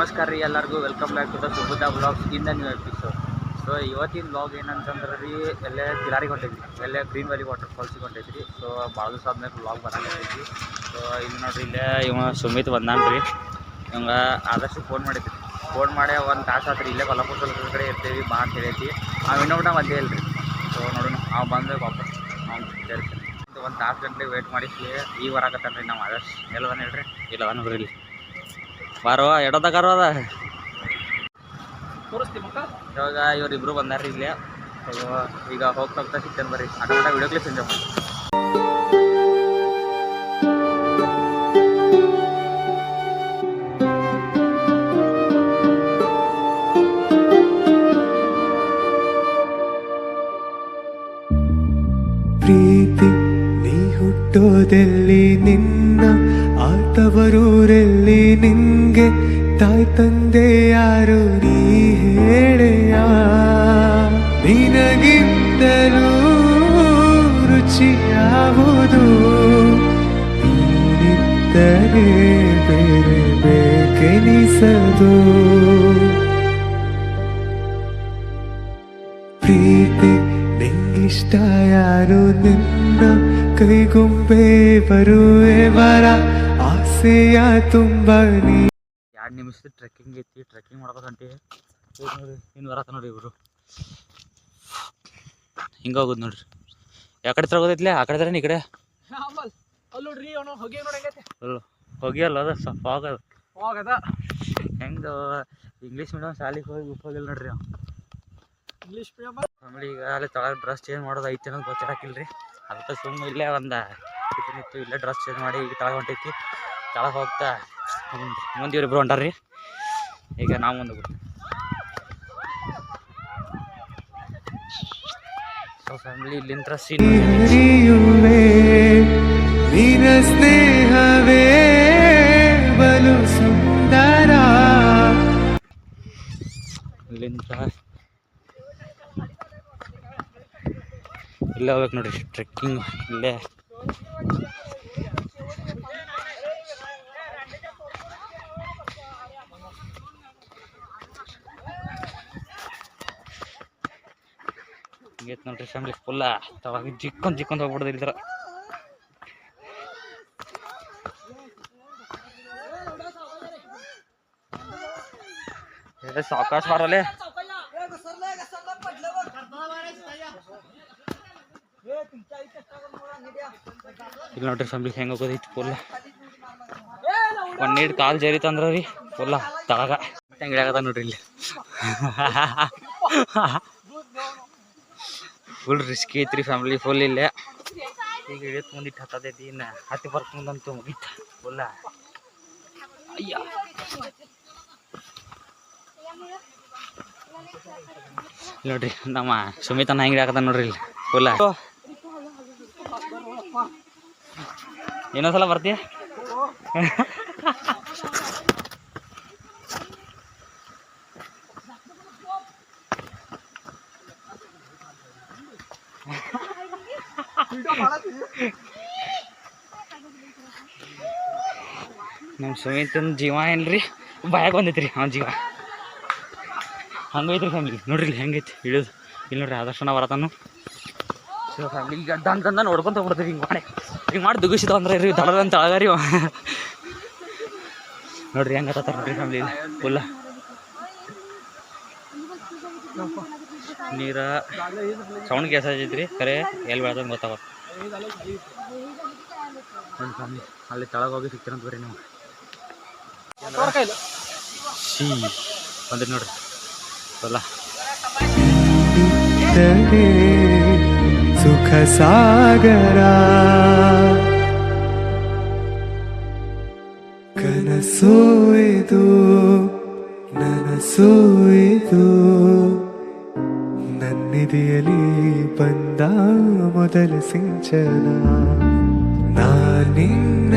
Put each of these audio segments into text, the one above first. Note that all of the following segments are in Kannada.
ನಮಸ್ಕಾರ ರೀ ಎಲ್ಲರಿಗೂ welcome back to the Subudha vlogs in the new episode. So ಇವತ್ತಿನ ಬ್ಲಾಗ್ ಏನಂತಂದ್ರೆ ರೀ ಎಲ್ಲೇ ಕಿಲಾರಿಗೆ ಹೊಂಟೈತಿ, ಎಲ್ಲೇ ಗ್ರೀನ್ ವ್ಯಾಲಿ ವಾಟರ್ ಫಾಲ್ಸಿಗೆ ಹೊಂಟೈತಿ ರೀ. ಸೊ ಭಾಳ ದಿವಸ ಆದ್ಮೇಲೆ ಬ್ಲಾಗ್ ಬರೋಕೈತಿ. ಸೊ ಇಲ್ಲಿ ನೋಡ್ರಿ ಇಲ್ಲೇ ಇವ ಸುಮಿತ್ ಬಂದಾನ ರೀ. ಇವಂಗೆ ಆದಷ್ಟು ಫೋನ್ ಮಾಡಿದ್ರಿ, ಫೋನ್ ಮಾಡಿ ಒಂದು ತಾಸು ಆತ್ರಿ. ಇಲ್ಲೇ ಕೊಲ್ಲಾಪುರ ಕಡೆ ಇರ್ತೀವಿ ಬಾ ಅಂತ ಹೇಳೈತಿ. ನಾವು ಇನ್ನೊಬ್ಬ ಬಂದೇ ಇಲ್ಲ ರೀ. ಸೊ ನೋಡೋಣ ನಾವು ಬಂದ್ರೆ ವಾಪಸ್ ನಾವು ಸೇರ್ತೀವಿ. ಒಂದು ತಾಸು ಗಂಟೆ ವೇಟ್ ಮಾಡಿ ಈಗ ಬರಾಕತ್ತಾನ ರೀ. ನಾವು ಆದಷ್ಟು ಎಲ್ಲದಾನ ಹೇಳ್ರಿ, ಇಲ್ಲದ ನೋಡ್ರಿ ಇಲ್ಲಿ ಬಾರೋ ಎಡೋದಾಗಾರೋ ಅದ ಇವಾಗ ಇವರಿಬ್ರು ಬಂದಾರ್ರಿ ಇಲ್ಲೇ. ಈಗ ಹೋಗ್ತಾ ಸಿಗ್ತೇನೆ ಬರ್ರಿ. ಆಟೋಟ ವಿಡಿಯೋ ಕ್ಲಿಪ್ ಎಂಜಾಯ್ ಮಾಡಿ. ಪ್ರೀತಿ ನೀ ಹುಟ್ಟೋದೆಲ್ಲಿ, ನಿನ್ನ ಆತವರೂರೆಲ್ಲಿ, ನಿನ್ಗೆ ತಾಯಿ ತಂದೆ ಯಾರು ನೀ ಹೇಳೆಯ? ನಿನಗಿಂತಲೂ ರುಚಿ ಯಾವುದು? ನೀನಿದ್ದರೆ ಬೇರೆ ಬೇಕೆನಿಸದು. ಪ್ರೀತಿ ನಿಂಗಿಷ್ಟ ಯಾರು? ನಿನ್ನ ಕೈಗೊಂಬೆ ಬರುವೆ ವರ, ಆಸೆಯ ತುಂಬ ನೀ. 2 ನಿಮಿಷದ ಟ್ರೆಕ್ಕಿಂಗ್ ಐತಿ, ಟ್ರೆಕ್ಕಿಂಗ್ ಮಾಡ್ಬೇಕು ಹೊಂಟಿವಿ. ನೋಡ್ರಿ ಇನ್ನು ಬರತ್ತ ನೋಡ್ರಿ ಇವರು. ಹಿಂಗೆ ಹೋಗೋದು ನೋಡ್ರಿ. ಯಾವ ಕಡೆ ತಗೋದೈತ್ಲೆ? ಆ ಕಡೆ ಈ ಕಡೆ ಹೋಗಿ ಅಲ್ಲ ಅದ ಫಾಗ್ ಅದ. ಹೆಂಗೆ ಇಂಗ್ಲೀಷ್ ಮೀಡಿಯಮ್ ಶಾಲೆಗೆ ಹೋಗಿಲ್ಲ ನೋಡ್ರಿ ನಾವು. ಇಂಗ್ಲೀಷ್ ಮೀಡಿಯಮ್ ಆಮೇಲೆ ಈಗ ಅಲ್ಲಿ ತಳಗೆ ಡ್ರೆಸ್ ಚೇಂಜ್ ಮಾಡೋದು ಐತಿ ಅನ್ನೋದು ಗೊತ್ತಾಗಿಲ್ಲ ರೀ. ಅದಕ್ಕೆ ಸುಮ್ಮನೆ ಇಲ್ಲೇ ಒಂದು ಇತ್ತು, ಇಲ್ಲೇ ಡ್ರೆಸ್ ಚೇಂಜ್ ಮಾಡಿ ಈಗ ತಳಗೆ ಹೊಂಟೈತಿ. ತಳಗೆ ಹೋಗ್ತಾ ಮುಂದೆ ಇವರಿಬ್ರು ಹೊಂಟಾರ್ರಿ. ಈಗ ನಾವು ಮುಂದೆ ಬಿಡ್ತೀವಿ. ಸೊ ಫ್ಯಾಮಿಲಿ ಇಲ್ಲಿಂದ ನಿನ್ನ ಸ್ನೇಹವೇ ಬಲು ಸುಂದರ. ಇಲ್ಲಿಂದ ಇಲ್ಲೇ ಹೋಗ್ಬೇಕು ನೋಡ್ರಿ ಟ್ರೆಕ್ಕಿಂಗ್. ಇಲ್ಲೇ ಹಿಂಗೈತೆ ನೋಡ್ರಿ ಫ್ಯಾಮಿಲಿ. ಫುಲ್ಲ ತವಾಗ ಜಿಕ್ಕೊಂಡ್ ಹೋಗ್ಬಿಡ್ದು ಇಲ್ದ್ರ. ಸಾವಕಾಶ ಬಾರಲ್ಲೇ. ಇಲ್ಲಿ ನೋಡ್ರಿ ಫ್ಯಾಮಿಲಿ ಹೆಂಗೆ ಹೋಗೋದೈತಿ. ಫುಲ್ಲ ಒಂದ್ ನೀರು ಕಾಲು ಜರಿತಂದ್ರ ರೀ ಫುಲ್ಲ ತಳಗ ಹೆಂಗೆ ಇಳಿಯಾಗದ ನೋಡ್ರಿ ಇಲ್ಲಿ. ಫುಲ್ ರಿಸ್ಕಿ ಐತ್ರಿ ಫ್ಯಾಮಿಲಿ ಫುಲ್ ಇಲ್ಲೇ. ಈಗ ಇಳಿಯತ್ ಮುಂದಿಟ್ಟು ಹತ್ತದೈತಿ. ಇನ್ನು ಹತ್ತಿ ಬರ್ತ ಮುಂದಂತೂ ಮುಗಿತ ಫುಲ್ಲ. ಅಯ್ಯ ನೋಡ್ರಿ ನಮ್ಮ ಸುಮಿತನ ಹೆಂಗೆ ಹಾಕದ ನೋಡ್ರಿ ಇಲ್ಲಿ ಫುಲ್ಲ. ಇನ್ನೊಂದ್ಸಲ ಬರ್ತೀಯ? ನಮ್ಮ ಸುಮಿತನ ಜೀವ ಏನ್ರಿ ಭಯ ಬಂದೈತ್ರಿ. ಅವ್ನ ಜೀವ ಹಂಗೈತ್ರಿ ಫ್ಯಾಮಿಲಿ. ನೋಡ್ರಿ ಇಲ್ಲಿ ಹೆಂಗೈತಿ ಇಳಿಯೋದು. ಇಲ್ಲಿ ನೋಡ್ರಿ ಆದರ್ಶ ನಾವು ಬರತಾನು. ಸೊ ಫ್ಯಾಮಿಲಿ ಈಗ ಗಡ್ಡ ಅಂತಂದ ನೋಡ್ಕೊಂತ ಹೋಗ್ಬಿಡ್ತೀವಿ. ಹಿಂಗೆ ಮಾಡಿ ದುಗಿಸಿದ ಅಂದ್ರೆ ರೀ ದಳದ ಅಂತ ಅಳಗಾರಿ ನೋಡ್ರಿ ಹೆಂಗೆ ಹತ್ತಾರ ನೋಡ್ರಿ ಫ್ಯಾಮಿಲಿ ಫುಲ್ಲ. ನೀರ ಸೌಂಡ್ ಗ್ಯಾಸ್ ಐತ್ರಿ ಖರೆ ಎಲ್ಲಿ ಬೆಳೆದಂಗೆ ಗೊತ್ತಾಗ. ಒಂದು ಫ್ಯಾಮಿಲಿ ಅಲ್ಲಿ ತಳಗ ಹೋಗಿ ಸಿಗ್ತೀರಂತ ಬರ್ರಿ ನೀವು. ಬಂದ್ರಿ ನೋಡ್ರಿ ಫುಲ್ಲ. ಸುಖ ಸಾಗರ ಕನಸು ಇದು, ನನಸು ಇದು, ನನ್ನಿದೆಯಲ್ಲಿ ಬಂದ ಮೊದಲ ಸಿಂಚನ. ನಾನಿನ್ನ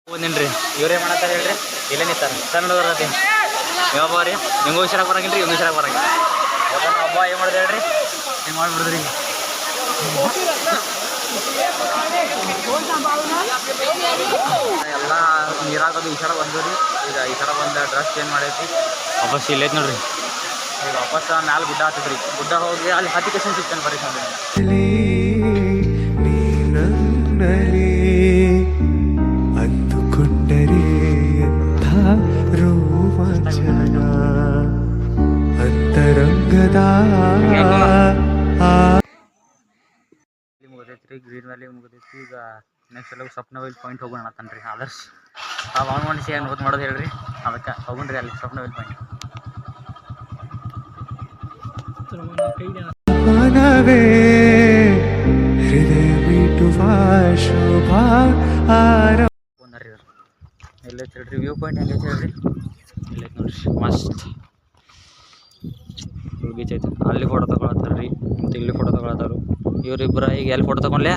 ಬಂದೇನ್ರಿ. ಇವರೇ ಮಾಡತ್ತಾರೆ ಹೇಳ್ರಿ, ಇಲ್ಲೇ ನಿಂತಾರೆ ಸಣ್ಣ ಹುಡುಗರತಿ. ಯಾವಬ್ಬ ರೀ ನಿಮಗೂ ಹುಷಾರಾಗಿ ಬರಂಗಿಲ್ಲ ರೀ, ಇವ್ನು ಹುಷಾರಾಗಿ ಬರಂಗಿಲ್ಲ. ಹಬ್ಬ ಏನು ಮಾಡಿದೆ ಹೇಳ್ರಿ, ಹಿಂಗೆ ಮಾಡಿಬಿಡಿದ್ರಿ. ಎಲ್ಲ ನೀರಾಗೋದು ಈ ಥರ ಬಂದು ರೀ. ಈಗ ಈ ಥರ ಬಂದು ಡ್ರೆಸ್ ಚೇಂಜ್ ಮಾಡೈತಿ. ವಾಪಸ್ ಇಲ್ಲೈತೆ ನೋಡ್ರಿ. ಈಗ ವಾಪಸ್ ಮ್ಯಾಲೆ ಗುಡ್ಡ ಹತ್ತದ್ರಿ. ಗುಡ್ಡ ಹೋಗಿ ಅಲ್ಲಿ ಹತ್ತಿಕೇಶನ್ ಸಿಗ್ತಾನೆ ಬರ್ರಿ ಸ್ವಾಮಿ. ನೀನನ್ನಲಿ ಅಂದುಕೊಂಡರೆ ಎಂಥ ರೋಮಾಂಚನ ಅಂತರಂಗದ ಮುಗಿದೈತ್ರಿ. Green valley ಮುಗಿದೈತಿ. ಈಗ ನೆಕ್ಸ್ಟ್ ಎಲ್ಲ ಸ್ವಪ್ನವೇಲ್ ಪಾಯಿಂಟ್ ಹೋಗೋಣ ಅಂತನ್ರಿ ಆದರ್ಶ್. ಅವನು ಮನುಷ್ಯ ಏನು ನೋಟ್ ಮಾಡೋದು ಹೇಳ್ರಿ. ಅದಕ್ಕೆ ಹೋಗೋಣ್ರಿ ಅಲ್ಲಿ ಸ್ವಪ್ನವೇಲ್ ಪಾಯಿಂಟ್. ಮನವೇ ಹೃದಯ ಮೀಟುವ ಶೋಭಾ ಆರ ಎಲ್ಲೈತೆ ಹೇಳ್ರಿ ವ್ಯೂ ಪಾಯಿಂಟ್ ಹೆಂಗೈತೆ ಹೇಳ್ರಿ. ಇಲ್ಲೈತೆ ನೋಡ್ರಿ ಮಸ್ತ್ ಬೀಚ್ ಐತೆ. ಅಲ್ಲಿ ಫೋಟೋ ತಗೊಳತ್ತಾರ ರೀ ಮತ್ತು ಇಲ್ಲಿ ಫೋಟೋ ತಗೊಳತ್ತಾರು ಇವರಿಬ್ಬರ. ಈಗ ಎಲ್ಲಿ ಫೋಟೋ ತಗೊಂಡ್ಲ್ಯಾ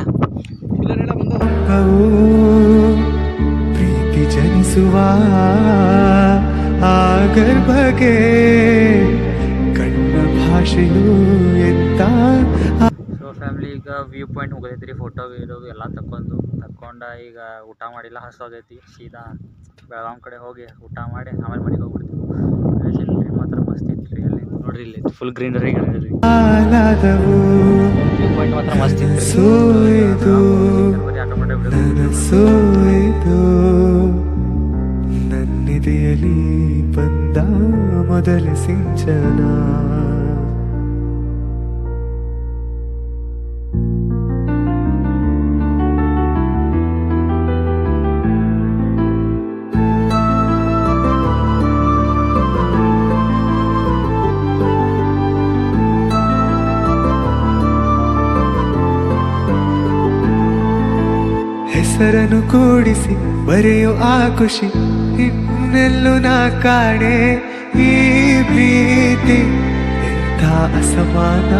ಪ್ರೀತಿ ಜನಿಸುವ ಆ ಗರ್ಭಗೆ ಕಣ್ಣ ಭಾಷೆಯು ಎಂತ. ಸೊ ಫ್ಯಾಮಿಲಿ ಈಗ ವ್ಯೂ ಪಾಯಿಂಟ್ ಮುಗಿದೈತಿ ರೀ. ಫೋಟೋ ವೀಡಿಯೋ ಎಲ್ಲ ತಕ್ಕೊಂಡು ಈಗ ಊಟ ಮಾಡಿಲ್ಲ, ಹಸೋಗೈತಿ. ಸೀದಾ ಬೆಳಗಾಂ ಕಡೆ ಹೋಗಿ ಊಟ ಮಾಡಿ ಆಮೇಲೆ ಮನೆಗೆ ಹೋಗ್ಬಿಡ್ತೀವಿ. ಸೀನರಿ ಮಾತ್ರ ಮಸ್ತ್ ಇತ್ತು ರೀ. ಅಲ್ಲಿ ನೋಡ್ರಿ ಇಲ್ಲಿ ಫುಲ್ ಗ್ರೀನರಿ ವ್ಯೂ ಪಾಯಿಂಟ್ ಮಾತ್ರ ಮಸ್ತ್ ಇತ್ತು. ಸೋಯ್ದು ಸೋಯ್ದು ನನ್ನಿದೆಯಲಿ ಬಂದ ಮೊದಲ ಸಿಂಚನ. ಹೆಸರನ್ನು ಕೂಡಿಸಿ ಬರೆಯೋ ಆ ಖುಷಿ ಇನ್ನೆಲ್ಲೂ ನಾ ಕಾಣೆ. ಈ ಪ್ರೀತಿ ಎಂಥ ಅಸಮಾನ.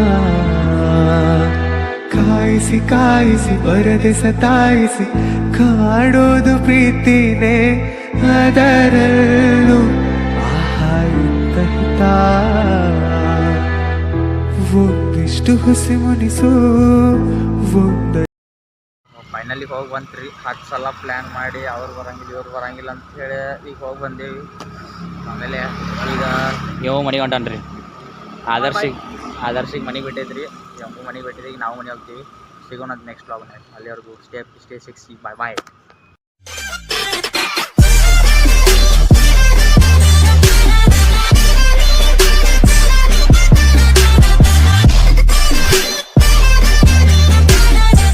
ಕಾಯಿಸಿ ಕಾಯಿಸಿ ಬರದೆ ಸತಾಯಿಸಿ ಕಾಡೋದು ಪ್ರೀತಿನೇ. ಅದರಲ್ಲೂ ಆಹಾ ಎಂತ ಹಿತ. ಒಂದಿಷ್ಟು ಹುಸಿ ಮುನಿಸು ಒಂದ. ಫೈನಲಿ ಹೋಗಿ ಬಂತ್ರಿ. 10 ಸಲ ಪ್ಲ್ಯಾನ್ ಮಾಡಿ ಅವ್ರು ಬರಂಗಿಲ್ಲ ಇವ್ರು ಬರಂಗಿಲ್ಲ ಅಂತ ಹೇಳಿ ಈಗ ಹೋಗಿ ಬಂದೇವಿ. ಆಮೇಲೆ ಈಗ ನೀವು ಮನೆಗೆ ಹೊಂಟನ್ರಿ. ಆದರ್ಶಿಗೆ ಮನೆಗೆ ಬಿಟ್ಟೈತ್ರಿ. ಯಂಗೂ ಮನೆಗೆ ಬಿಟ್ಟಿದ್ರಿ. ಈಗ ನಾವು ಮನೆ ಹೋಗ್ತೀವಿ. ಸಿಗೋಣ ನೆಕ್ಸ್ಟ್ ವ್ಲಾಗ್ನಾಗ. ಅಲ್ಲಿವರೆಗೂ ಸ್ಟೇ 6. ಬಾಯ್ ಬಾಯ್.